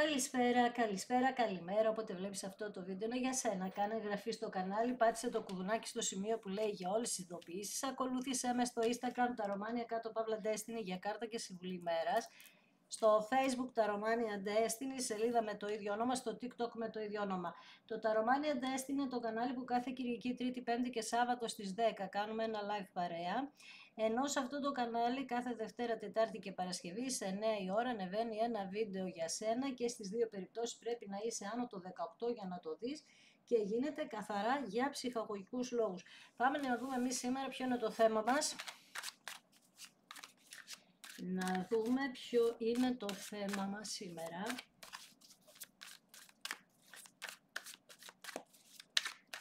Καλησπέρα, καλησπέρα, καλημέρα, όποτε βλέπεις αυτό το βίντεο είναι για σένα. Κάνε εγγραφή στο κανάλι, πάτησε το κουδουνάκι στο σημείο που λέει για όλες τις ειδοποιήσεις. Ακολούθησέ με στο Instagram τα Romania κάτω Παύλα Destiny για κάρτα και συμβουλή μέρας. Στο Facebook τα Romania Destiny, σελίδα με το ίδιο όνομα, στο TikTok με το ίδιο όνομα. Το τα Romania Destiny είναι το κανάλι που κάθε Κυριακή, Τρίτη, Πέμπτη και Σάββατο στις 10 κάνουμε ένα live παρέα. Ενώ σε αυτό το κανάλι κάθε Δευτέρα, Τετάρτη και Παρασκευή σε 9 η ώρα ανεβαίνει ένα βίντεο για σένα και στις δύο περιπτώσεις πρέπει να είσαι άνω το 18 για να το δεις και γίνεται καθαρά για ψυχαγωγικούς λόγους. Πάμε να δούμε εμείς σήμερα ποιο είναι το θέμα μας. Να δούμε ποιο είναι το θέμα μας σήμερα.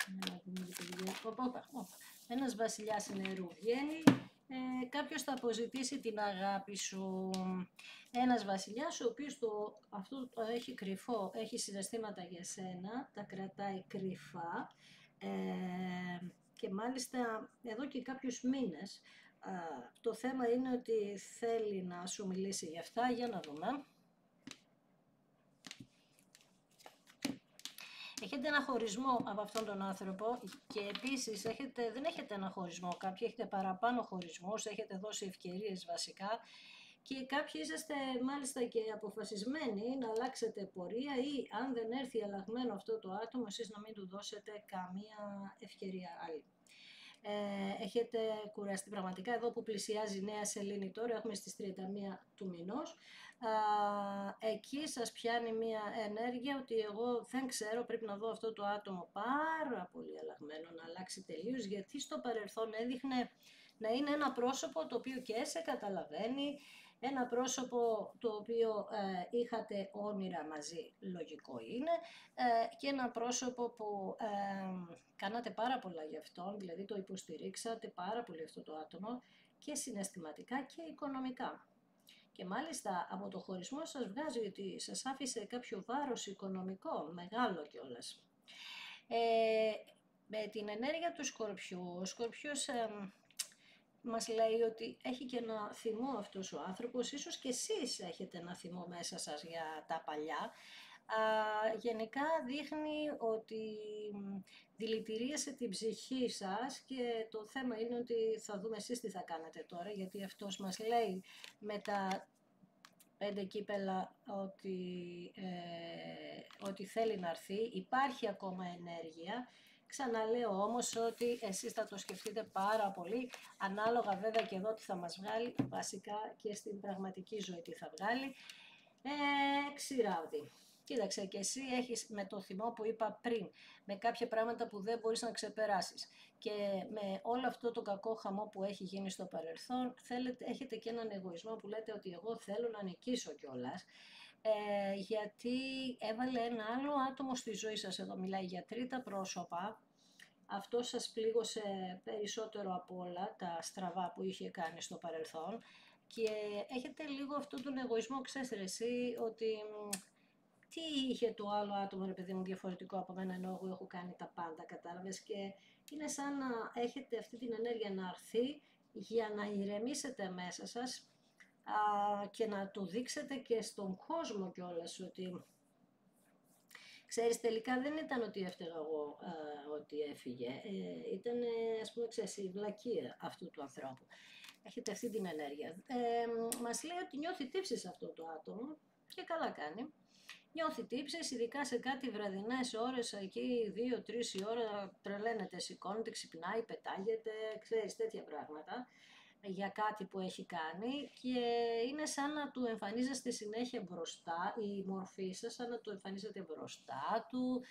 Να δούμε, ένας βασιλιάς νερού βγαίνει. Κάποιος θα αποζητήσει την αγάπη σου. Ένας βασιλιάς ο οποίος αυτό το έχει κρυφό, έχει συναισθήματα για σένα, τα κρατάει κρυφά και μάλιστα εδώ και κάποιους μήνες. Το θέμα είναι ότι θέλει να σου μιλήσει για αυτά. Για να δούμε. Έχετε ένα χωρισμό από αυτόν τον άνθρωπο και επίσης δεν έχετε ένα χωρισμό, κάποιοι έχετε παραπάνω χωρισμούς, έχετε δώσει ευκαιρίες βασικά και κάποιοι είσαστε μάλιστα και αποφασισμένοι να αλλάξετε πορεία ή αν δεν έρθει αλλαγμένο αυτό το άτομο εσείς να μην του δώσετε καμία ευκαιρία άλλη. Έχετε κουραστεί πραγματικά, εδώ που πλησιάζει η νέα σελήνη τώρα, έχουμε στις 31 του μηνός, εκεί σας πιάνει μια ενέργεια ότι εγώ δεν ξέρω, πρέπει να δω αυτό το άτομο πάρα πολύ αλλαγμένο, να αλλάξει τελείως, γιατί στο παρελθόν έδειχνε να είναι ένα πρόσωπο το οποίο και σε καταλαβαίνει, ένα πρόσωπο το οποίο είχατε όνειρα μαζί, λογικό είναι, και ένα πρόσωπο που κάνατε πάρα πολλά για αυτόν, δηλαδή το υποστηρίξατε πάρα πολύ αυτό το άτομο και συναισθηματικά και οικονομικά. Και μάλιστα από το χωρισμό σας βγάζει ότι σας άφησε κάποιο βάρος οικονομικό, μεγάλο κιόλας. Με την ενέργεια του Σκορπιού, ο Σκορπιός μας λέει ότι έχει και ένα θυμό αυτός ο άνθρωπος, ίσως και εσείς έχετε ένα θυμό μέσα σας για τα παλιά. Γενικά δείχνει ότι δηλητηρίασε την ψυχή σας και το θέμα είναι ότι θα δούμε εσείς τι θα κάνετε τώρα, γιατί αυτός μας λέει με τα 5 κύπελα ότι θέλει να έρθει, υπάρχει ακόμα ενέργεια. Ξαναλέω όμως ότι εσείς θα το σκεφτείτε πάρα πολύ, ανάλογα βέβαια και εδώ τι θα μας βγάλει, βασικά και στην πραγματική ζωή τι θα βγάλει. 6 ράβδι. Κοίταξε και εσύ έχεις με το θυμό που είπα πριν, με κάποια πράγματα που δεν μπορείς να ξεπεράσεις και με όλο αυτό το κακό χαμό που έχει γίνει στο παρελθόν, έχετε και έναν εγωισμό που λέτε ότι εγώ θέλω να νικήσω κιόλας, γιατί έβαλε ένα άλλο άτομο στη ζωή σας, εδώ μιλάει για τρίτα πρόσωπα, αυτό σας πλήγωσε περισσότερο από όλα τα στραβά που είχε κάνει στο παρελθόν και έχετε λίγο αυτόν τον εγωισμό, ξέρεις εσύ, ότι τι είχε το άλλο άτομο, ρε παιδί μου, διαφορετικό από μένα, ενώ εγώ έχω κάνει τα πάντα, κατάλαβες, και είναι σαν να έχετε αυτή την ενέργεια να έρθει για να ηρεμήσετε μέσα σας και να το δείξετε και στον κόσμο κιόλας, ότι ξέρεις, τελικά δεν ήταν ότι έφταιγα εγώ ότι έφυγε, ήταν, ας πούμε, ξέρεις, η βλακεία αυτού του ανθρώπου. Έχετε αυτή την ενέργεια. Μας λέει ότι νιώθει τύψεις αυτό το άτομο και καλά κάνει. Νιώθει τύψεις, ειδικά σε κάτι βραδινές ώρες, εκεί 2-3 η ώρα τρελαίνεται, σηκώνεται, ξυπνάει, πετάγεται, ξέρεις, τέτοια πράγματα για κάτι που έχει κάνει και είναι σαν να του εμφανίζεστε συνέχεια μπροστά, η μορφή σας σαν να του εμφανίζετε μπροστά του,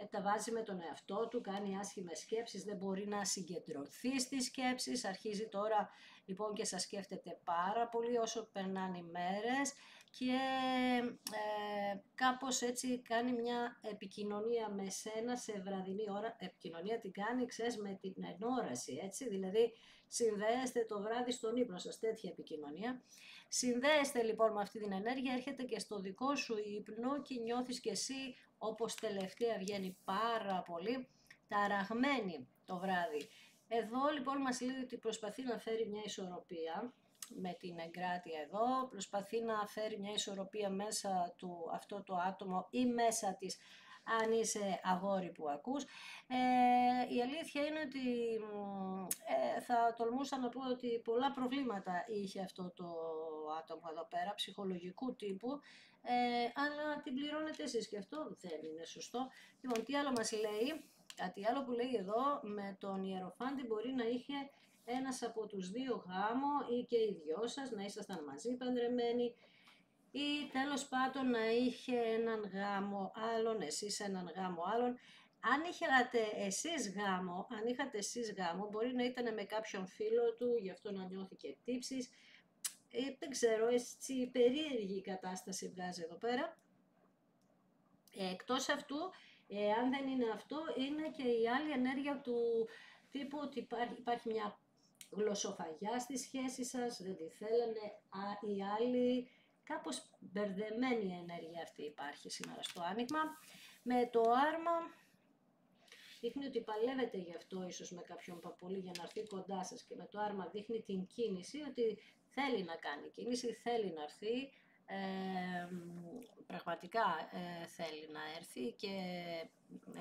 τα βάζει με τον εαυτό του, κάνει άσχημες σκέψεις, δεν μπορεί να συγκεντρωθεί στις σκέψεις, αρχίζει τώρα λοιπόν και σας σκέφτεται πάρα πολύ όσο περνάνε οι μέρες και κάπως έτσι κάνει μια επικοινωνία με σένα σε βραδινή ώρα, επικοινωνία την κάνει, ξέρεις, με την ενόραση, έτσι, δηλαδή συνδέεστε το βράδυ στον ύπνο σας, τέτοια επικοινωνία. Συνδέεστε λοιπόν με αυτή την ενέργεια, έρχεται και στο δικό σου ύπνο και νιώθεις και εσύ, όπως τελευταία βγαίνει πάρα πολύ, ταραγμένη το βράδυ. Εδώ λοιπόν μας λέει ότι προσπαθεί να φέρει μια ισορροπία, με την εγκράτεια εδώ, προσπαθεί να φέρει μια ισορροπία μέσα του αυτό το άτομο ή μέσα της, αν είσαι αγόρι που ακούς. Η αλήθεια είναι ότι θα τολμούσα να πω ότι πολλά προβλήματα είχε αυτό το άτομο εδώ πέρα, ψυχολογικού τύπου, αλλά την πληρώνετε εσείς και αυτό δεν είναι σωστό. Λοιπόν, τι άλλο μας λέει, κάτι άλλο που λέει εδώ, με τον Ιεροφάντη μπορεί να είχε ένας από τους δύο γάμο ή και οι δυο σας, να ήσασταν μαζί παντρεμένοι, ή τέλος πάντων να είχε έναν γάμο άλλον, εσείς έναν γάμο άλλον. Αν είχατε εσείς γάμο, μπορεί να ήταν με κάποιον φίλο του, γι' αυτό να νιώθει και τύψεις. Δεν ξέρω, έτσι περίεργη κατάσταση βγάζει εδώ πέρα. Εκτός αυτού, αν δεν είναι αυτό, είναι και η άλλη ενέργεια του τύπου ότι υπάρχει μια γλωσσοφαγιά στη σχέση σας, δεν τη θέλανε, οι άλλοι, κάπως μπερδεμένη ενέργεια αυτή υπάρχει σήμερα στο άνοιγμα. Με το άρμα δείχνει ότι παλεύετε γι' αυτό ίσως με κάποιον πολύ για να έρθει κοντά σας, και με το άρμα δείχνει την κίνηση, ότι θέλει να κάνει κίνηση, θέλει να έρθει, πραγματικά θέλει να έρθει. Και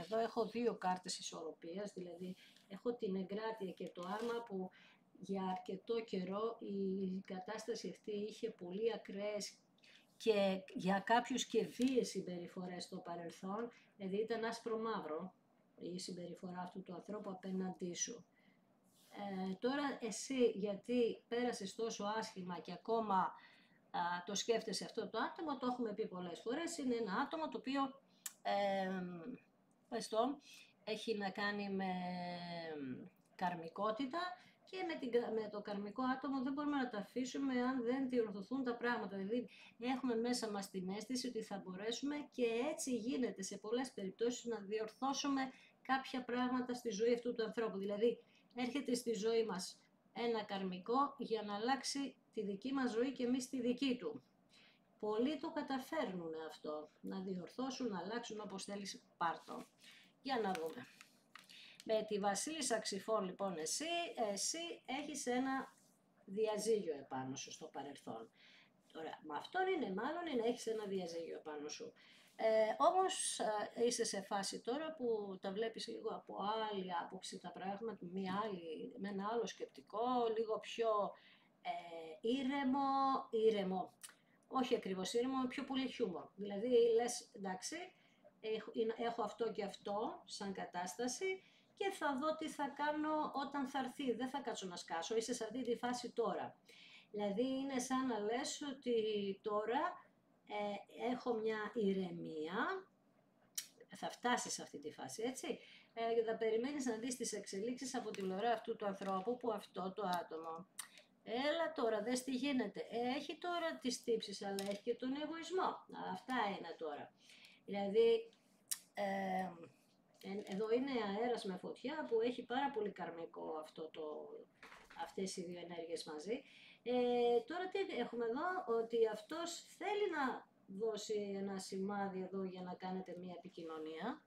εδώ έχω δύο κάρτες ισορροπίας, δηλαδή έχω την εγκράτεια και το άρμα, που για αρκετό καιρό η κατάσταση αυτή είχε πολύ ακραίες και για κάποιους και βίαιες συμπεριφορές στο παρελθόν, δηλαδή ήταν άσπρο μαύρο η συμπεριφορά αυτού του ανθρώπου απέναντί σου. Τώρα εσύ, γιατί πέρασες τόσο άσχημα και ακόμα το σκέφτεσαι αυτό το άτομο, το έχουμε πει πολλές φορές, είναι ένα άτομο το οποίο έχει να κάνει με καρμικότητα, και με το καρμικό άτομο δεν μπορούμε να τα αφήσουμε αν δεν διορθωθούν τα πράγματα. Δηλαδή έχουμε μέσα μας την αίσθηση ότι θα μπορέσουμε, και έτσι γίνεται σε πολλές περιπτώσεις, να διορθώσουμε κάποια πράγματα στη ζωή αυτού του ανθρώπου. Δηλαδή έρχεται στη ζωή μας ένα καρμικό για να αλλάξει τη δική μας ζωή και εμείς τη δική του. Πολλοί το καταφέρνουν αυτό, να διορθώσουν, να αλλάξουν, όπως θέλεις πάρτο. Για να δούμε. Με τη Βασίλισσα Ξυφών λοιπόν εσύ έχεις ένα διαζύγιο επάνω σου στο παρελθόν. Τώρα, με αυτόν είναι μάλλον να έχεις ένα διαζύγιο επάνω σου. Όμως είσαι σε φάση τώρα που τα βλέπεις λίγο από άλλη άποψη τα πράγματα, με ένα άλλο σκεπτικό, λίγο πιο ήρεμο, όχι ακριβώς ήρεμο, πιο πολύ χιούμορ. Δηλαδή λες, εντάξει, έχω αυτό και αυτό σαν κατάσταση και θα δω τι θα κάνω όταν θα έρθει, δεν θα κάτσω να σκάσω, είσαι σε αυτή τη φάση τώρα. Δηλαδή είναι σαν να λες ότι τώρα έχω μια ηρεμία, θα φτάσεις σε αυτή τη φάση, έτσι, και θα περιμένεις να δεις τις εξελίξεις από τη πλευρά αυτού του ανθρώπου, που αυτό το άτομο, έλα τώρα, δες τι γίνεται, έχει τώρα τις τύψεις, αλλά έχει και τον εγωισμό, αυτά είναι τώρα. Δηλαδή, εδώ είναι αέρας με φωτιά που έχει πάρα πολύ καρμικό αυτές οι δύο ενέργειες μαζί. Τώρα τι έχουμε εδώ, ότι αυτός θέλει να δώσει ένα σημάδι εδώ για να κάνετε μία επικοινωνία.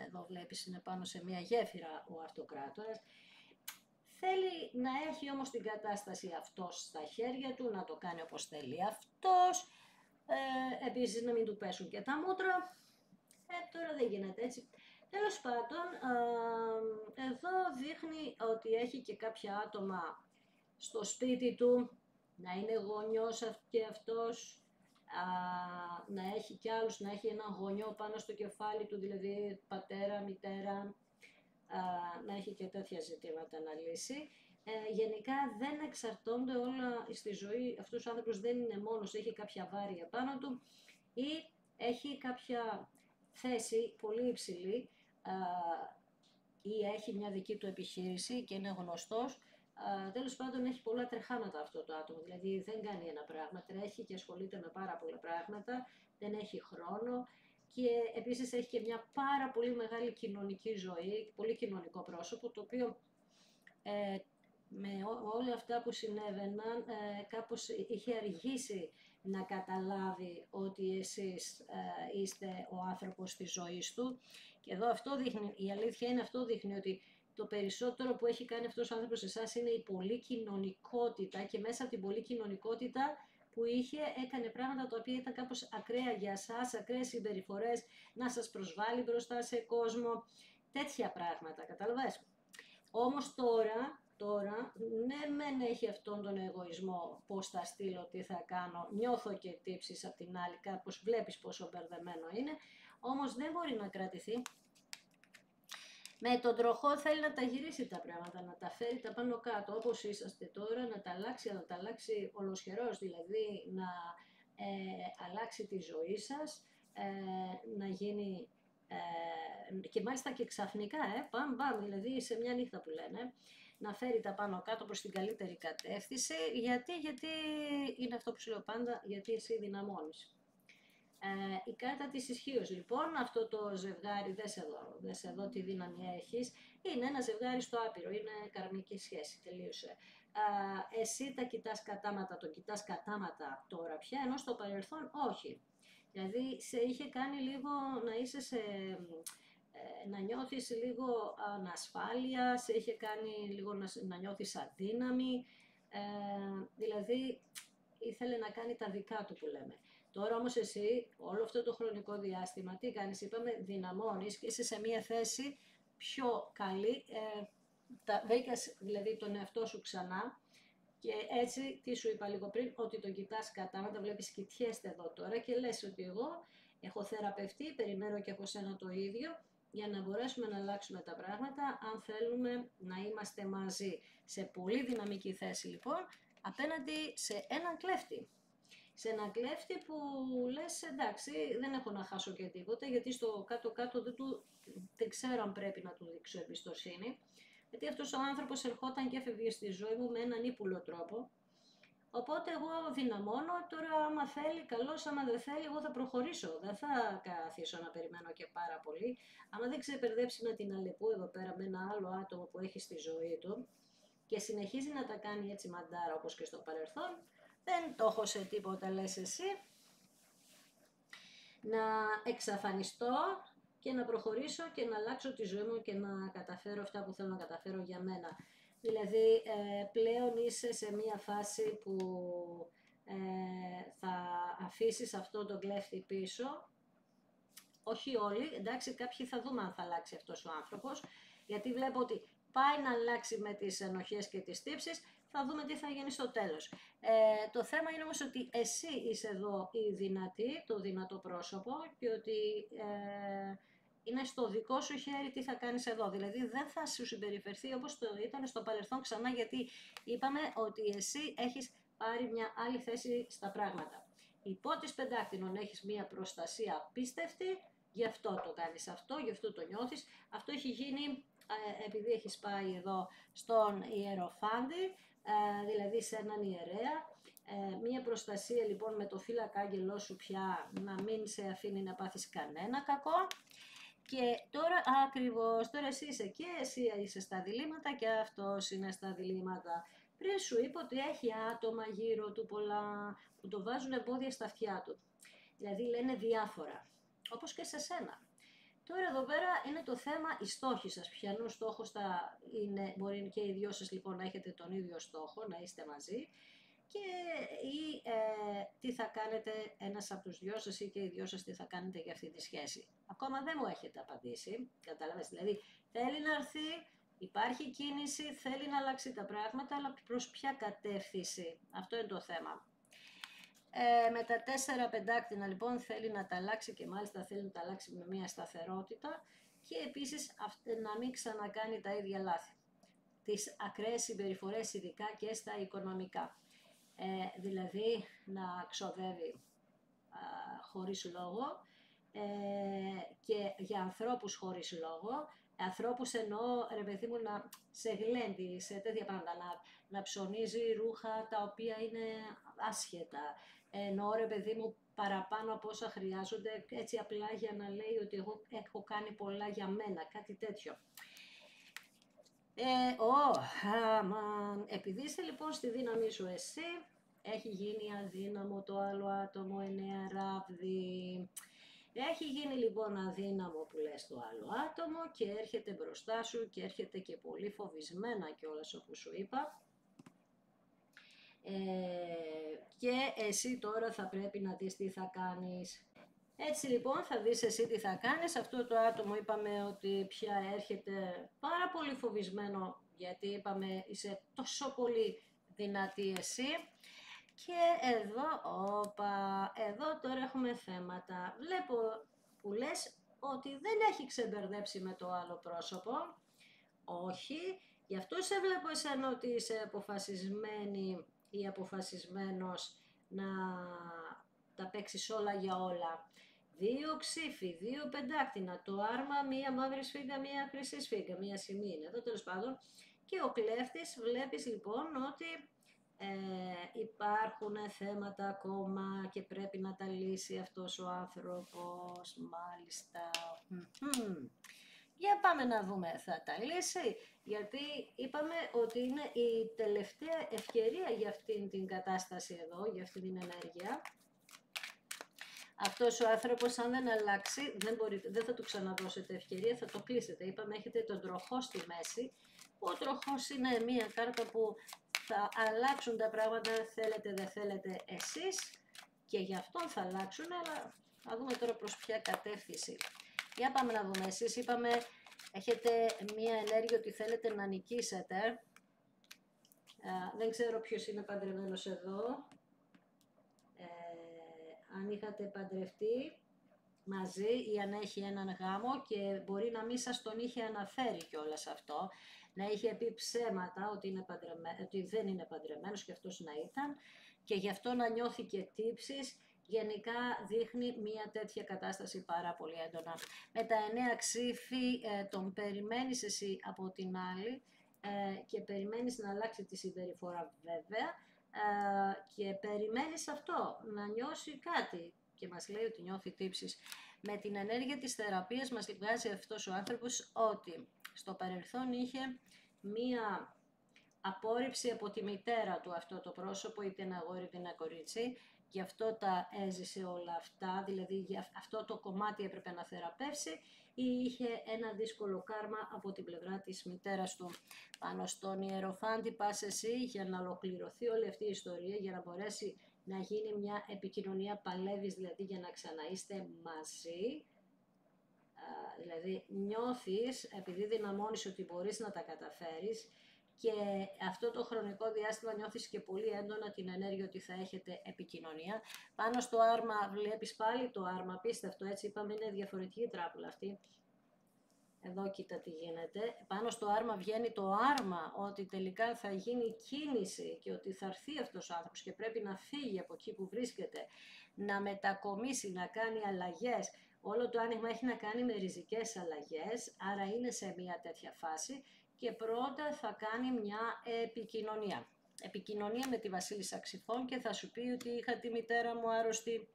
Εδώ βλέπεις είναι πάνω σε μία γέφυρα ο αυτοκράτορας. Θέλει να έχει όμως την κατάσταση αυτός στα χέρια του, να το κάνει όπως θέλει αυτός. Επίσης να μην του πέσουν και τα μούτρα. Τώρα δεν γίνεται έτσι. Τέλος πάντων, εδώ δείχνει ότι έχει και κάποια άτομα στο σπίτι του, να είναι γονιός και αυτός, να έχει κι άλλους, να έχει ένα γονιό πάνω στο κεφάλι του, δηλαδή πατέρα, μητέρα, να έχει και τέτοια ζητήματα να λύσει. Γενικά δεν εξαρτώνται όλα στη ζωή, αυτούς τους άνθρωπους δεν είναι μόνος, έχει κάποια βάρη επάνω του ή έχει κάποια θέση πολύ υψηλή ή έχει μια δική του επιχείρηση και είναι γνωστός. Τέλος πάντων έχει πολλά τρεχάματα αυτό το άτομο, δηλαδή δεν κάνει ένα πράγμα, τρέχει και ασχολείται με πάρα πολλά πράγματα, δεν έχει χρόνο και επίσης έχει και μια πάρα πολύ μεγάλη κοινωνική ζωή, πολύ κοινωνικό πρόσωπο, το οποίο με όλα αυτά που συνέβαιναν κάπως είχε αργήσει να καταλάβει ότι εσείς είστε ο άνθρωπος της ζωής του. Και εδώ αυτό δείχνει, η αλήθεια είναι αυτό δείχνει ότι το περισσότερο που έχει κάνει αυτός ο άνθρωπος σε εσάς είναι η πολλή κοινωνικότητα και μέσα από την πολλή κοινωνικότητα που είχε, έκανε πράγματα τα οποία ήταν κάπως ακραία για εσάς, ακραίες συμπεριφορές, να σας προσβάλλει μπροστά σε κόσμο, τέτοια πράγματα, καταλαβαίνεις. Όμως τώρα, ναι μεν έχει αυτόν τον εγωισμό, πώς θα στείλω, τι θα κάνω, νιώθω και τύψεις απ' την άλλη, κάπως βλέπεις πόσο μπερδεμένο είναι, όμως δεν μπορεί να κρατηθεί. Με τον τροχό θέλει να τα γυρίσει τα πράγματα, να τα φέρει τα πάνω κάτω, όπως είσαστε τώρα, να τα αλλάξει ολοσχερός, δηλαδή να αλλάξει τη ζωή σας, να γίνει, και μάλιστα και ξαφνικά, μπαμ, δηλαδή σε μια νύχτα που λένε, να φέρει τα πάνω κάτω προς την καλύτερη κατεύθυνση, γιατί είναι αυτό που σου λέω πάντα, γιατί εσύ δυναμώνεις. Η κάρτα της ισχύως λοιπόν, αυτό το ζευγάρι, δες εδώ τι δύναμη έχεις, είναι ένα ζευγάρι στο άπειρο, είναι καρμική σχέση, τελείωσε. Εσύ τα κοιτάς κατάματα, τον κοιτάς κατάματα τώρα πια, ενώ στο παρελθόν όχι. Δηλαδή σε είχε κάνει λίγο να είσαι να νιώθεις λίγο ανασφάλεια, σε είχε κάνει λίγο να νιώθεις αδύναμη, δηλαδή ήθελε να κάνει τα δικά του που λέμε. Τώρα όμως εσύ όλο αυτό το χρονικό διάστημα τι κάνεις, είπαμε δυναμώνεις και είσαι σε μια θέση πιο καλή, βρήκες δηλαδή τον εαυτό σου ξανά και έτσι τι σου είπα λίγο πριν, ότι τον κοιτάς κατάματα, βλέπεις κοιτιέστε εδώ τώρα και λες ότι εγώ έχω θεραπευτεί, περιμένω και από σένα το ίδιο για να μπορέσουμε να αλλάξουμε τα πράγματα αν θέλουμε να είμαστε μαζί. Σε πολύ δυναμική θέση λοιπόν απέναντι σε έναν κλέφτη. Σε έναν κλέφτη που λες εντάξει δεν έχω να χάσω και τίποτα γιατί στο κάτω-κάτω δεν ξέρω αν πρέπει να του δείξω εμπιστοσύνη γιατί αυτός ο άνθρωπος ερχόταν και έφευγε στη ζωή μου με έναν ύπουλο τρόπο οπότε εγώ δυναμώνω, τώρα άμα θέλει καλώς, άμα δεν θέλει εγώ θα προχωρήσω, δεν θα καθίσω να περιμένω και πάρα πολύ άμα δεν ξεπερδέψει με την Αλεπού εδώ πέρα με ένα άλλο άτομο που έχει στη ζωή του και συνεχίζει να τα κάνει έτσι μαντάρα όπως και στο παρελθόν, δεν το έχω σε τίποτα λες εσύ, να εξαφανιστώ και να προχωρήσω και να αλλάξω τη ζωή μου και να καταφέρω αυτά που θέλω να καταφέρω για μένα. Δηλαδή πλέον είσαι σε μια φάση που θα αφήσεις αυτό τον κλέφτη πίσω, όχι όλοι, εντάξει κάποιοι θα δούμε αν θα αλλάξει αυτός ο άνθρωπος, γιατί βλέπω ότι πάει να αλλάξει με τις ενοχές και τις τύψεις, θα δούμε τι θα γίνει στο τέλος. Το θέμα είναι όμως ότι εσύ είσαι εδώ η δυνατή, το δυνατό πρόσωπο και ότι είναι στο δικό σου χέρι τι θα κάνεις εδώ. Δηλαδή δεν θα σου συμπεριφερθεί όπως το ήταν στο παρελθόν ξανά γιατί είπαμε ότι εσύ έχεις πάρει μια άλλη θέση στα πράγματα. Υπό της πεντάκτηνων έχεις μια προστασία απίστευτη, γι' αυτό το κάνεις αυτό, γι' αυτό το νιώθεις. Αυτό έχει γίνει επειδή έχεις πάει εδώ στον ιεροφάντη, δηλαδή σε έναν ιερέα. Μία προστασία λοιπόν με το φύλακα άγγελό σου πια να μην σε αφήνει να πάθεις κανένα κακό. Και τώρα ακριβώς, τώρα εσύ είσαι και εσύ είσαι στα διλήμματα και αυτός είναι στα διλήμματα. Πριν σου είπε ότι έχει άτομα γύρω του πολλά που το βάζουν εμπόδια στα αυτιά του. Δηλαδή λένε διάφορα, όπως και σε σένα. Τώρα εδώ πέρα είναι το θέμα οι στόχοι σας. Ποιανού στόχος θα είναι, μπορεί και οι δυο σας λοιπόν να έχετε τον ίδιο στόχο, να είστε μαζί και ή τι θα κάνετε ένας από τους δυο σας ή και οι δυο σας τι θα κάνετε για αυτή τη σχέση. Ακόμα δεν μου έχετε απαντήσει, κατάλαβες, δηλαδή θέλει να έρθει, υπάρχει κίνηση, θέλει να αλλάξει τα πράγματα, αλλά προς ποια κατεύθυνση, αυτό είναι το θέμα. Με τα 4 πεντάκτηνα λοιπόν θέλει να τα αλλάξει και μάλιστα θέλει να τα αλλάξει με μια σταθερότητα και επίσης να μην ξανακάνει τα ίδια λάθη. Τις ακραίες συμπεριφορές ειδικά και στα οικονομικά. Δηλαδή να ξοδεύει χωρίς λόγο και για ανθρώπους χωρίς λόγο. Ανθρώπους εννοώ, ρε παιδί μου, να σε γλέντι, σε τέτοια πράγματα, να ψωνίζει ρούχα τα οποία είναι άσχετα. Εννοώ, ρε παιδί μου, παραπάνω από όσα χρειάζονται, έτσι απλά για να λέει ότι εγώ έχω κάνει πολλά για μένα, κάτι τέτοιο. Επειδή είσαι λοιπόν στη δύναμή σου εσύ, έχει γίνει αδύναμο το άλλο άτομο, 9 ράβδι. Έχει γίνει λοιπόν αδύναμο που λες το άλλο άτομο και έρχεται μπροστά σου και έρχεται και πολύ φοβισμένα κιόλας όπως σου είπα. Και εσύ τώρα θα πρέπει να δεις τι θα κάνεις. Έτσι λοιπόν θα δεις εσύ τι θα κάνεις. Αυτό το άτομο είπαμε ότι πια έρχεται πάρα πολύ φοβισμένο, γιατί είπαμε είσαι τόσο πολύ δυνατή εσύ. Και εδώ τώρα έχουμε θέματα. Βλέπω που λες ότι δεν έχει ξεμπερδέψει με το άλλο πρόσωπο. Όχι, γι' αυτό σε βλέπω εσένα ότι είσαι αποφασισμένη ή αποφασισμένος να τα παίξεις όλα για όλα. 2 ξύφοι, 2 πεντάκτηνα, το άρμα, μία μαύρη σφίγγα, μία χρυσή σφίγγα, μία σημεία είναι εδώ τέλος πάντων. Και ο κλέφτης βλέπεις λοιπόν ότι υπάρχουν θέματα ακόμα και πρέπει να τα λύσει αυτός ο άνθρωπος, μάλιστα. Για πάμε να δούμε, θα τα λύσει, γιατί είπαμε ότι είναι η τελευταία ευκαιρία για αυτήν την κατάσταση εδώ, για αυτήν την ενέργεια. Αυτός ο άνθρωπος αν δεν αλλάξει, δεν θα του ξαναδώσετε ευκαιρία, θα το κλείσετε. Είπαμε έχετε τον τροχό στη μέση. Ο τροχός είναι μία κάρτα που θα αλλάξουν τα πράγματα, θέλετε δεν θέλετε εσείς, και γι' αυτό θα αλλάξουν, αλλά θα δούμε τώρα προς ποια κατεύθυνση. Για πάμε να δούμε, εσείς είπαμε έχετε μία ενέργεια ότι θέλετε να νικήσετε. Δεν ξέρω ποιος είναι παντρεμένος εδώ. Αν είχατε παντρευτεί μαζί ή αν έχει έναν γάμο και μπορεί να μην σας τον είχε αναφέρει κιόλας αυτό, να είχε πει ψέματα ότι δεν είναι παντρεμένος και αυτός να ήταν, και γι' αυτό να νιώθει και τύψεις. Γενικά δείχνει μια τέτοια κατάσταση πάρα πολύ έντονα. Με τα 9 ξύφη τον περιμένεις εσύ από την άλλη και περιμένεις να αλλάξει τη συμπεριφορά βέβαια, και περιμένεις αυτό, να νιώσει κάτι, και μας λέει ότι νιώθει τύψεις. Με την ενέργεια της θεραπείας μας βγάζει αυτός ο άνθρωπος ότι στο παρελθόν είχε μία απόρριψη από τη μητέρα του αυτό το πρόσωπο, είτε ένα αγόρι είτε ένα κορίτσι, γι' αυτό τα έζησε όλα αυτά, δηλαδή για αυτό το κομμάτι έπρεπε να θεραπεύσει, ή είχε ένα δύσκολο κάρμα από την πλευρά της μητέρας του. Πάνω στον Ιεροφάντη πας εσύ για να ολοκληρωθεί όλη αυτή η ιστορία, για να μπορέσει να γίνει μια επικοινωνία, παλεύεις δηλαδή για να ξαναείστε μαζί. Δηλαδή νιώθεις, επειδή δυναμώνεις ότι μπορείς να τα καταφέρεις, και αυτό το χρονικό διάστημα νιώθεις και πολύ έντονα την ενέργεια ότι θα έχετε επικοινωνία. Πάνω στο άρμα βλέπεις πάλι το άρμα, απίστευτο, έτσι είπαμε είναι διαφορετική τράπουλα αυτή. Εδώ κοίτα τι γίνεται. Πάνω στο άρμα βγαίνει το άρμα ότι τελικά θα γίνει κίνηση και ότι θα έρθει αυτός ο άνθρωπος και πρέπει να φύγει από εκεί που βρίσκεται, να μετακομίσει, να κάνει αλλαγές. Όλο το άνοιγμα έχει να κάνει με ριζικές αλλαγές, άρα είναι σε μια τέτοια φάση και πρώτα θα κάνει μια επικοινωνία. Επικοινωνία με τη Βασίλισσα Ξυφών και θα σου πει ότι είχα τη μητέρα μου άρρωστη,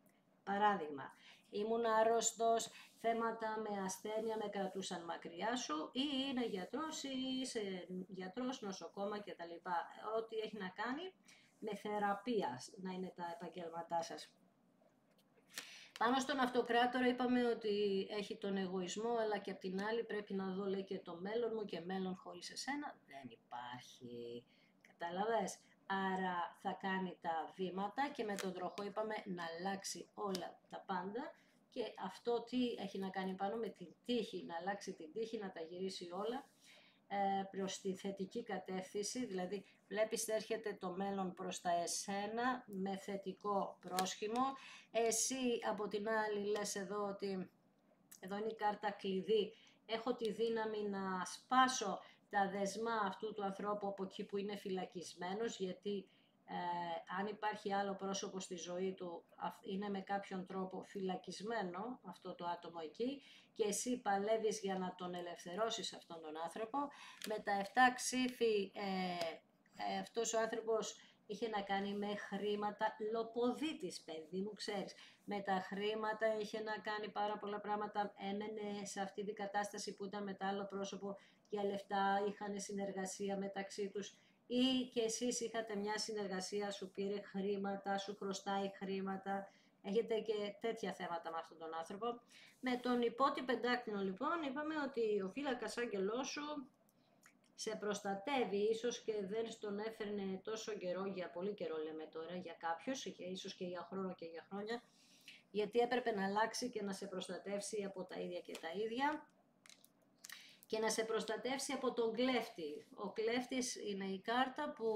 παράδειγμα. Ήμουν άρρωστος, θέματα με ασθένεια με κρατούσαν μακριά σου, ή είναι γιατρός ή είσαι γιατρός, νοσοκόμα κτλ. Ό,τι έχει να κάνει με θεραπεία να είναι τα επαγγέλματά σας. Πάνω στον Αυτοκράτορα είπαμε ότι έχει τον εγωισμό, αλλά και απ' την άλλη πρέπει να δω, λέει, και το μέλλον μου, και μέλλον χωρίς εσένα δεν υπάρχει. Καταλαβες? Άρα θα κάνει τα βήματα και με τον τροχό είπαμε να αλλάξει όλα τα πάντα, και αυτό τι έχει να κάνει πάνω με την τύχη, να αλλάξει την τύχη, να τα γυρίσει όλα προς τη θετική κατεύθυνση, δηλαδή βλέπεις έρχεται το μέλλον προς τα εσένα με θετικό πρόσχημο. Εσύ από την άλλη λες εδώ ότι, εδώ είναι η κάρτα κλειδί, έχω τη δύναμη να σπάσω τα δεσμά αυτού του ανθρώπου από εκεί που είναι φυλακισμένος, γιατί αν υπάρχει άλλο πρόσωπο στη ζωή του, είναι με κάποιον τρόπο φυλακισμένο αυτό το άτομο εκεί, και εσύ παλεύεις για να τον ελευθερώσεις αυτόν τον άνθρωπο. Με τα 7 ξύφη αυτός ο άνθρωπος είχε να κάνει με χρήματα, λοποδίτης παιδί μου, ξέρεις. Με τα χρήματα είχε να κάνει πάρα πολλά πράγματα, έμενε σε αυτή την κατάσταση που ήταν με το άλλο πρόσωπο για λεφτά, είχαν συνεργασία μεταξύ τους, ή και εσείς είχατε μια συνεργασία, σου πήρε χρήματα, σου χρωστάει χρήματα Έχετε και τέτοια θέματα με αυτόν τον άνθρωπο. Με τον υπότι πεντάκτηνο λοιπόν είπαμε ότι ο φύλακας άγγελός σου σε προστατεύει, ίσως και δεν στον έφερνε τόσο καιρό, για πολύ καιρό λέμε τώρα, για κάποιους, ίσως και για χρόνο και για χρόνια, γιατί έπρεπε να αλλάξει και να σε προστατεύσει από τα ίδια και τα ίδια και να σε προστατεύσει από τον κλέφτη. Ο κλέφτης είναι η κάρτα που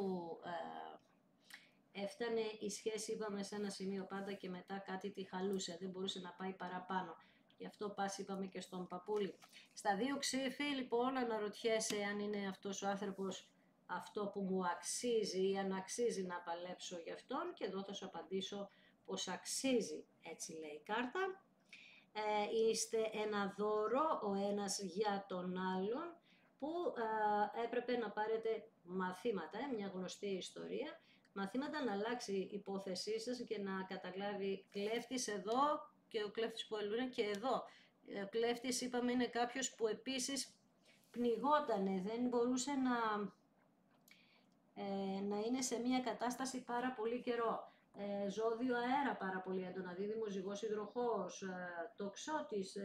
έφτανε η σχέση, είπαμε, σε ένα σημείο πάντα και μετά κάτι τη χαλούσε, δεν μπορούσε να πάει παραπάνω. Γι' αυτό πας, είπαμε, και στον παππούλη. Στα δύο ξύφη, λοιπόν, αναρωτιέσαι αν είναι αυτός ο άνθρωπος αυτό που μου αξίζει ή αν αξίζει να παλέψω γι' αυτόν, και εδώ θα σου απαντήσω πως αξίζει, έτσι λέει η κάρτα. Είστε ένα δώρο ο ένας για τον άλλον, που έπρεπε να πάρετε μαθήματα, μια γνωστή ιστορία, μαθήματα να αλλάξει η υπόθεσή σας και να καταλάβει κλέφτης εδώ και ο κλέφτης που αλλού είναι και εδώ. Ο κλέφτης, είπαμε, είναι κάποιος που επίσης πνιγότανε, δεν μπορούσε να είναι σε μια κατάσταση πάρα πολύ καιρό. Ζώδιο αέρα πάρα πολύ έντονα, δίδυμος, ζυγός, υδροχόος, τοξότης,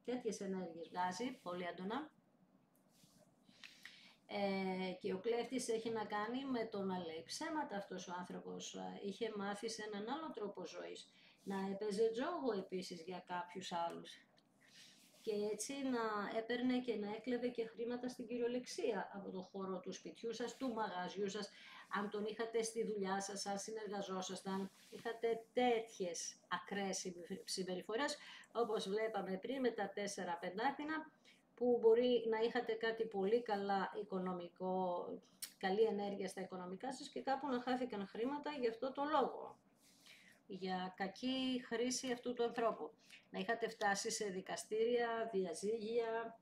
τέτοιες ενέργειες βγάζει πολύ έντονα. Και ο κλέφτης έχει να κάνει με το να λέει ψέματα αυτός ο άνθρωπος. Είχε μάθει σε έναν άλλο τρόπο ζωής. Να έπαιζε τζόγο επίσης για κάποιους άλλους. Και έτσι να έπαιρνε και να έκλεβε και χρήματα στην κυριολεξία από το χώρο του σπιτιού σας, του μαγαζιού σας. Αν τον είχατε στη δουλειά σας, αν συνεργαζόσασταν, είχατε τέτοιες ακραίες συμπεριφορές, όπως βλέπαμε πριν με τα 4 πεντάκτηνα, που μπορεί να είχατε κάτι πολύ καλά οικονομικό, καλή ενέργεια στα οικονομικά σας και κάπου να χάθηκαν χρήματα γι' αυτό το λόγο. Για κακή χρήση αυτού του ανθρώπου. Να είχατε φτάσει σε δικαστήρια, διαζύγια,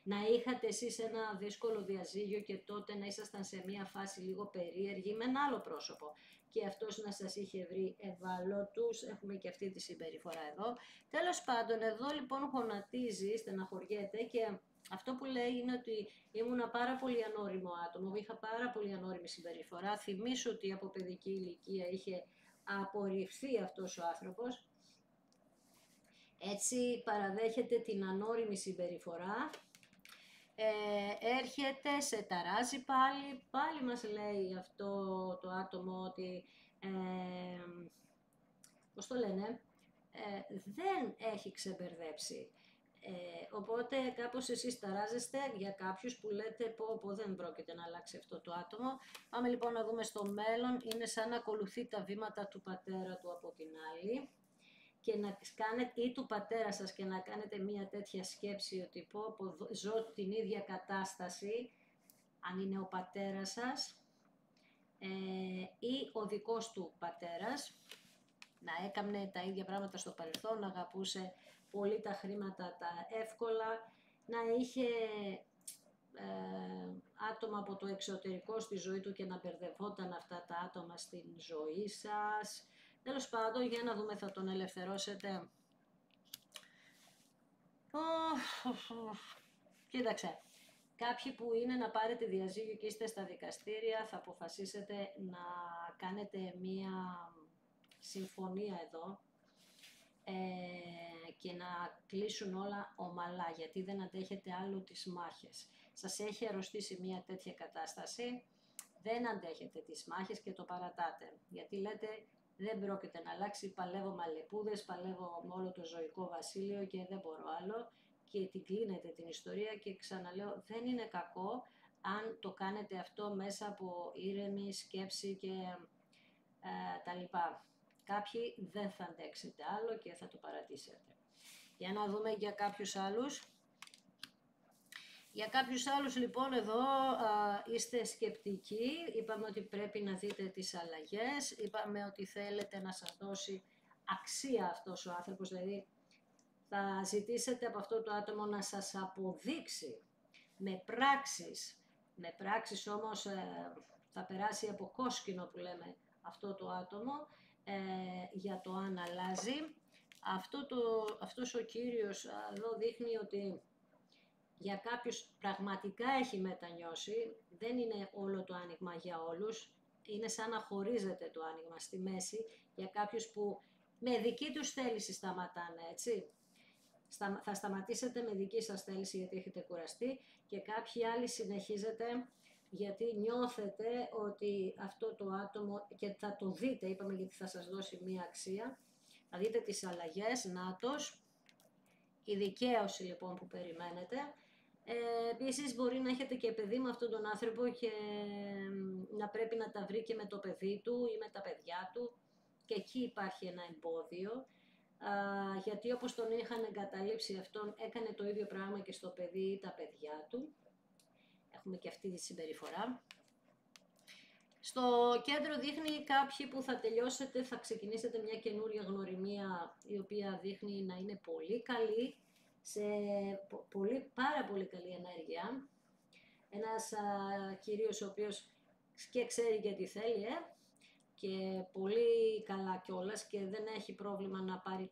να είχατε εσείς ένα δύσκολο διαζύγιο και τότε να ήσασταν σε μια φάση λίγο περίεργη με ένα άλλο πρόσωπο και αυτός να σας είχε βρει ευάλωτους, έχουμε και αυτή τη συμπεριφορά εδώ. Τέλος πάντων, εδώ λοιπόν γονατίζει, στεναχωριέται και αυτό που λέει είναι ότι ήμουνα πάρα πολύ ανώριμο άτομο, είχα πάρα πολύ ανώριμη συμπεριφορά. Θυμήσου ότι από παιδική ηλικία είχε απορριφθεί αυτός ο άνθρωπος. Έτσι παραδέχεται την ανώριμη συμπεριφορά. Έρχεται, σε ταράζει πάλι μας λέει αυτό το άτομο ότι, πώς το λένε, δεν έχει ξεμπερδέψει. Οπότε κάπως εσείς ταράζεστε για κάποιους που λέτε πω δεν πρόκειται να αλλάξει αυτό το άτομο. Πάμε λοιπόν να δούμε στο μέλλον, είναι σαν να ακολουθεί τα βήματα του πατέρα του από την άλλη και να κάνετε, ή του πατέρα σας, και να κάνετε μια τέτοια σκέψη ότι ζω την ίδια κατάσταση, αν είναι ο πατέρας σας ή ο δικός του πατέρας, να έκανε τα ίδια πράγματα στο παρελθόν, να αγαπούσε πολύ τα χρήματα τα εύκολα, να είχε άτομα από το εξωτερικό στη ζωή του και να μπερδευόταν αυτά τα άτομα στην ζωή σας. Τέλος πάντων, για να δούμε, θα τον ελευθερώσετε. Κοίταξε, κάποιοι που είναι να πάρετε διαζύγιο και είστε στα δικαστήρια, θα αποφασίσετε να κάνετε μία συμφωνία εδώ και να κλείσουν όλα ομαλά, γιατί δεν αντέχετε άλλο τις μάχες. Σας έχει αρρωστήσει μια τέτοια κατάσταση, δεν αντέχετε τις μάχες και το παρατάτε, γιατί λέτε δεν πρόκειται να αλλάξει, παλεύω με αλεπούδες, παλεύω με όλο το ζωικό βασίλειο και δεν μπορώ άλλο, και την κλείνετε την ιστορία. Και ξαναλέω, δεν είναι κακό αν το κάνετε αυτό μέσα από ήρεμη σκέψη και τα λοιπά. Κάποιοι δεν θα αντέξετε άλλο και θα το παρατήσετε. Για να δούμε για κάποιους άλλους. Για κάποιους άλλους λοιπόν εδώ είστε σκεπτικοί, είπαμε ότι πρέπει να δείτε τις αλλαγές, είπαμε ότι θέλετε να σας δώσει αξία αυτός ο άνθρωπος, δηλαδή θα ζητήσετε από αυτό το άτομο να σας αποδείξει με πράξεις όμως θα περάσει από κόσκινο που λέμε αυτό το άτομο για το αν αλλάζει. Αυτός ο κύριος εδώ δείχνει ότι για κάποιους πραγματικά έχει μετανιώσει, δεν είναι όλο το άνοιγμα για όλους, είναι σαν να χωρίζεται το άνοιγμα στη μέση για κάποιους που Με δική τους θέληση σταματάνε, έτσι. Θα σταματήσετε με δική σας θέληση γιατί έχετε κουραστεί και κάποιοι άλλοι συνεχίζετε γιατί νιώθετε ότι αυτό το άτομο, και θα το δείτε, είπαμε γιατί θα σας δώσει μία αξία, θα δείτε τις αλλαγές, νάτος, η δικαίωση λοιπόν που περιμένετε. Επίσης μπορεί να έχετε και παιδί με αυτόν τον άνθρωπο και να πρέπει να τα βρει και με το παιδί του ή με τα παιδιά του και εκεί υπάρχει ένα εμπόδιο. Γιατί όπως τον είχαν εγκαταλείψει αυτόν, έκανε το ίδιο πράγμα και στο παιδί ή τα παιδιά του. Έχουμε και αυτή τη συμπεριφορά. Στο κέντρο δείχνει κάποιοι που θα τελειώσετε, θα ξεκινήσετε μια καινούρια γνωριμία η οποία δείχνει να είναι πολύ καλή, σε πάρα πολύ καλή ενέργεια. Ένας κυρίως ο οποίος και ξέρει και τι θέλει, και πολύ καλά κιόλας και δεν έχει πρόβλημα να πάρει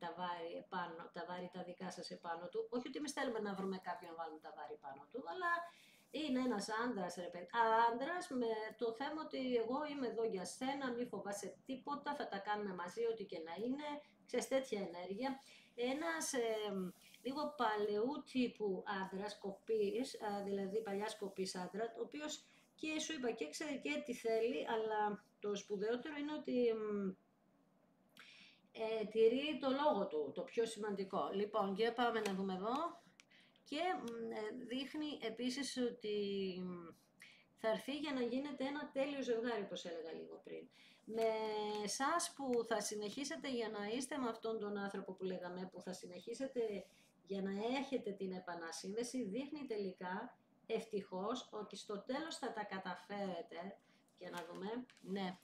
τα βάρη τα δικά σας επάνω του. Όχι ότι εμείς θέλουμε να βρούμε κάποιον να βάλουμε τα βάρη πάνω του, αλλά είναι ένας άντρας, ρε παιδί. Άντρας με το θέμα ότι εγώ είμαι εδώ για σένα, μη φοβάσαι τίποτα, θα τα κάνουμε μαζί ό,τι και να είναι, ξέρεις, τέτοια ενέργεια. Ένας λίγο παλαιού τύπου άντρας, κοπής, δηλαδή παλιάς κοπής άντρα, ο οποίος και σου είπα και ξέρει και τι θέλει, αλλά το σπουδαιότερο είναι ότι τηρεί το λόγο του, το πιο σημαντικό. Λοιπόν, για πάμε να δούμε εδώ. Και δείχνει επίσης ότι θα έρθει για να γίνετε ένα τέλειο ζευγάρι, όπως έλεγα λίγο πριν. Με εσάς που θα συνεχίσετε για να είστε με αυτόν τον άνθρωπο που λέγαμε, που θα συνεχίσετε για να έχετε την επανασύνδεση, δείχνει τελικά ευτυχώς ότι στο τέλος θα τα καταφέρετε. Για να δούμε, ναι,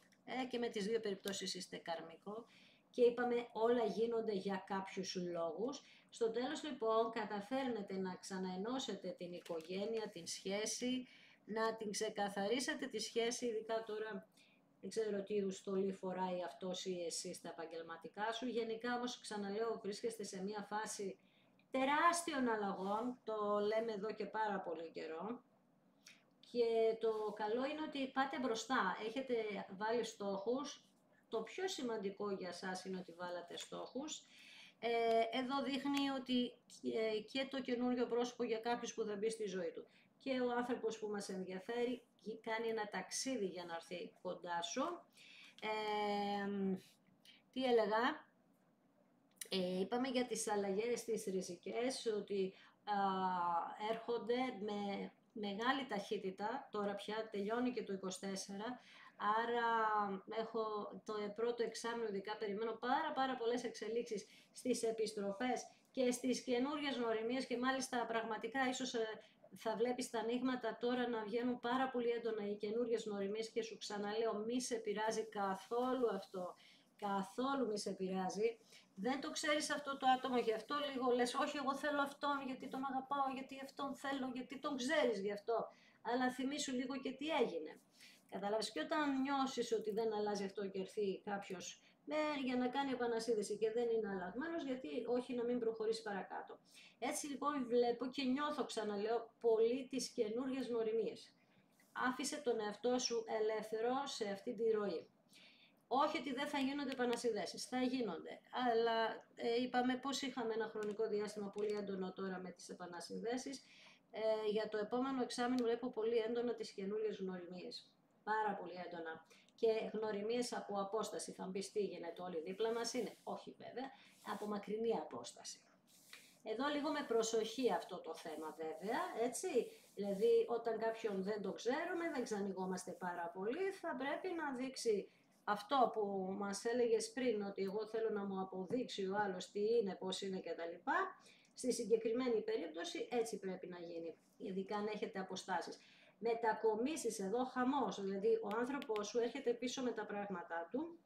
και με τις δύο περιπτώσεις είστε καρμικό. Και είπαμε όλα γίνονται για κάποιους λόγους. Στο τέλος λοιπόν καταφέρνετε να ξαναενώσετε την οικογένεια, την σχέση, να την ξεκαθαρίσετε τη σχέση, ειδικά τώρα δεν ξέρω τι είδους στολή φοράει αυτός ή εσύ στα επαγγελματικά σου. Γενικά όμως ξαναλέω βρίσκεστε σε μια φάση τεράστιων αλλαγών, το λέμε εδώ και πάρα πολύ καιρό. Και το καλό είναι ότι πάτε μπροστά, έχετε βάλει στόχους. Το πιο σημαντικό για σας είναι ότι βάλατε στόχους. Εδώ δείχνει ότι και το καινούριο πρόσωπο για κάποιους που θα μπει στη ζωή του και ο άνθρωπος που μας ενδιαφέρει κάνει ένα ταξίδι για να έρθει κοντά σου. Τι έλεγα, είπαμε για τις αλλαγές τις ριζικές, ότι έρχονται με μεγάλη ταχύτητα, τώρα πια τελειώνει και το 24, άρα έχω το πρώτο εξάμηνο ειδικά περιμένω πάρα πολλές εξελίξεις στις επιστροφές και στις καινούριες γνωριμίες και μάλιστα πραγματικά ίσως θα βλέπεις τα ανοίγματα τώρα να βγαίνουν πάρα πολύ έντονα οι καινούριες γνωριμίες και σου ξαναλέω μη σε πειράζει καθόλου αυτό, καθόλου μη σε πειράζει. Δεν το ξέρεις αυτό το άτομο, γι' αυτό λίγο λες, όχι εγώ θέλω αυτόν γιατί τον αγαπάω, γιατί αυτόν θέλω, γιατί τον ξέρεις γι' αυτό. Αλλά θυμήσου λίγο και τι έγινε. Κατάλαβες, και όταν νιώσεις ότι δεν αλλάζει αυτό και έρθει κάποιος για να κάνει επανασύνδεση και δεν είναι αλλαγμένος, γιατί όχι να μην προχωρήσει παρακάτω. Έτσι λοιπόν βλέπω και νιώθω, ξαναλέω, πολύ τις καινούριες γνωριμίες. Άφησε τον εαυτό σου ελεύθερο σε αυτή τη ροή. Όχι ότι δεν θα γίνονται επανασυνδέσεις, θα γίνονται. Αλλά είπαμε πως είχαμε ένα χρονικό διάστημα πολύ έντονο τώρα με τις επανασυνδέσεις. Για το επόμενο εξάμηνο βλέπω πολύ έντονα τις καινούριες γνωριμίες. Πάρα πολύ έντονα. Και γνωριμίες από απόσταση. Θα μπεις τι γίνεται, όλοι δίπλα μας είναι. Όχι βέβαια, από μακρινή απόσταση. Εδώ λίγο με προσοχή αυτό το θέμα βέβαια, έτσι. Δηλαδή όταν κάποιον δεν το ξέρουμε, δεν ξανοιγόμαστε πάρα πολύ, θα πρέπει να δείξει αυτό που μας έλεγες πριν, ότι εγώ θέλω να μου αποδείξει ο άλλος τι είναι, πώς είναι κτλ. Στη συγκεκριμένη περίπτωση έτσι πρέπει να γίνει, ειδικά αν έχετε αποστάσεις. Μετακομίσεις εδώ, χαμός, δηλαδή ο άνθρωπος σου έρχεται πίσω με τα πράγματά του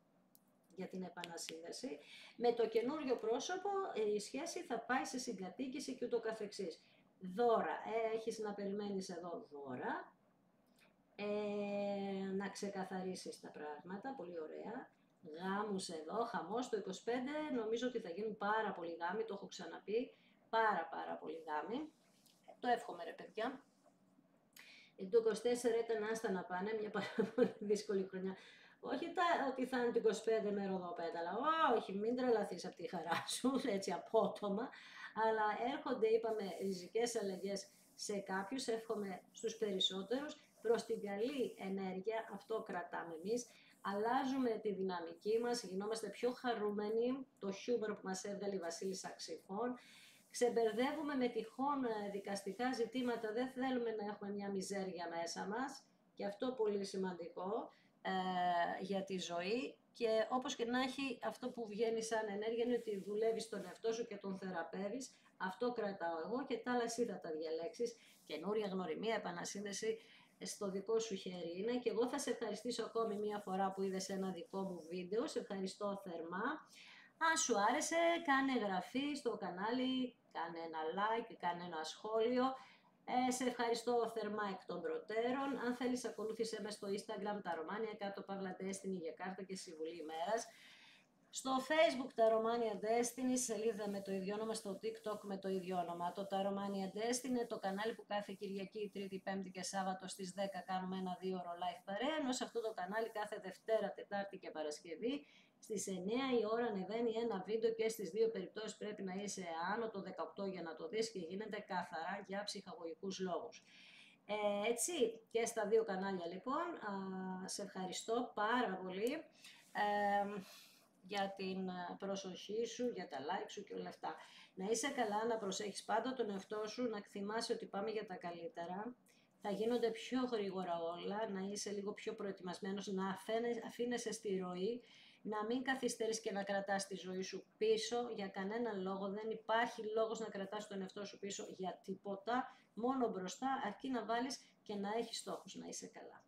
για την επανασύνδεση. Με το καινούριο πρόσωπο η σχέση θα πάει σε συγκατοίκηση και ούτω καθεξής. Δώρα, έχεις να περιμένεις εδώ δώρα. Να ξεκαθαρίσεις τα πράγματα, πολύ ωραία. Γάμους εδώ, χαμός, το 25 νομίζω ότι θα γίνουν πάρα πολλοί γάμοι, το έχω ξαναπεί, πάρα πολλοί γάμοι. Το εύχομαι ρε παιδιά. Το 24 ήταν άστα να πάνε, μια πάρα πολύ δύσκολη χρονιά. Όχι ότι θα είναι το 25 με ροδοπέταλα, όχι, μην τρελαθείς από τη χαρά σου, έτσι απότομα, αλλά έρχονται, είπαμε, ριζικές αλλαγές σε κάποιους, εύχομαι στους περισσότερους, προς την καλή ενέργεια, αυτό κρατάμε εμείς, αλλάζουμε τη δυναμική μας, γινόμαστε πιο χαρούμενοι, το χιούμορ που μας έβγαλε η Βασίλισσα Ξηφών, ξεμπερδεύουμε με τυχόν δικαστικά ζητήματα, δεν θέλουμε να έχουμε μια μιζέρια μέσα μας, και αυτό πολύ σημαντικό για τη ζωή. Και όπως και να έχει, αυτό που βγαίνει σαν ενέργεια είναι ότι δουλεύεις τον εαυτό σου και τον θεραπεύεις. Αυτό κρατάω εγώ και τα άλλα εσύ θα τα διαλέξεις. Καινούρια γνωριμία, επανασύνδεση στο δικό σου χέρι είναι. Και εγώ θα σε ευχαριστήσω ακόμη μία φορά που είδες ένα δικό μου βίντεο. Σε ευχαριστώ θερμά. Αν σου άρεσε, κάνε εγγραφή στο κανάλι, κάνε ένα like, κάνε ένα σχόλιο. Σε ευχαριστώ θερμά εκ των προτέρων. Αν θέλεις, ακολούθησέ με στο Instagram τα Romania κάτω παύλα Destiny για κάρτα και συμβουλή ημέρας. Στο Facebook τα Romania Destiny, σελίδα με το ίδιο όνομα, στο TikTok με το ίδιο όνομα. Το τα Romania Destiny είναι το κανάλι που κάθε Κυριακή, Τρίτη, Πέμπτη και Σάββατο στις 10 κάνουμε ένα 2ωρο live παρέα, ενώ σε αυτό το κανάλι κάθε Δευτέρα, Τετάρτη και Παρασκευή στις 9 η ώρα ανεβαίνει ένα βίντεο και στις δύο περιπτώσεις πρέπει να είσαι άνω το 18 για να το δεις και γίνεται καθαρά για ψυχαγωγικούς λόγους. Έτσι και στα δύο κανάλια λοιπόν, σε ευχαριστώ πάρα πολύ για την προσοχή σου, για τα like σου και όλα αυτά. Να είσαι καλά, να προσέχεις πάντα τον εαυτό σου, να θυμάσαι ότι πάμε για τα καλύτερα. Θα γίνονται πιο γρήγορα όλα, να είσαι λίγο πιο προετοιμασμένος, να αφήνεσαι στη ροή, να μην καθυστερείς και να κρατάς τη ζωή σου πίσω για κανέναν λόγο. Δεν υπάρχει λόγος να κρατάς τον εαυτό σου πίσω για τίποτα, μόνο μπροστά, αρκεί να βάλεις και να έχεις στόχους. Να είσαι καλά.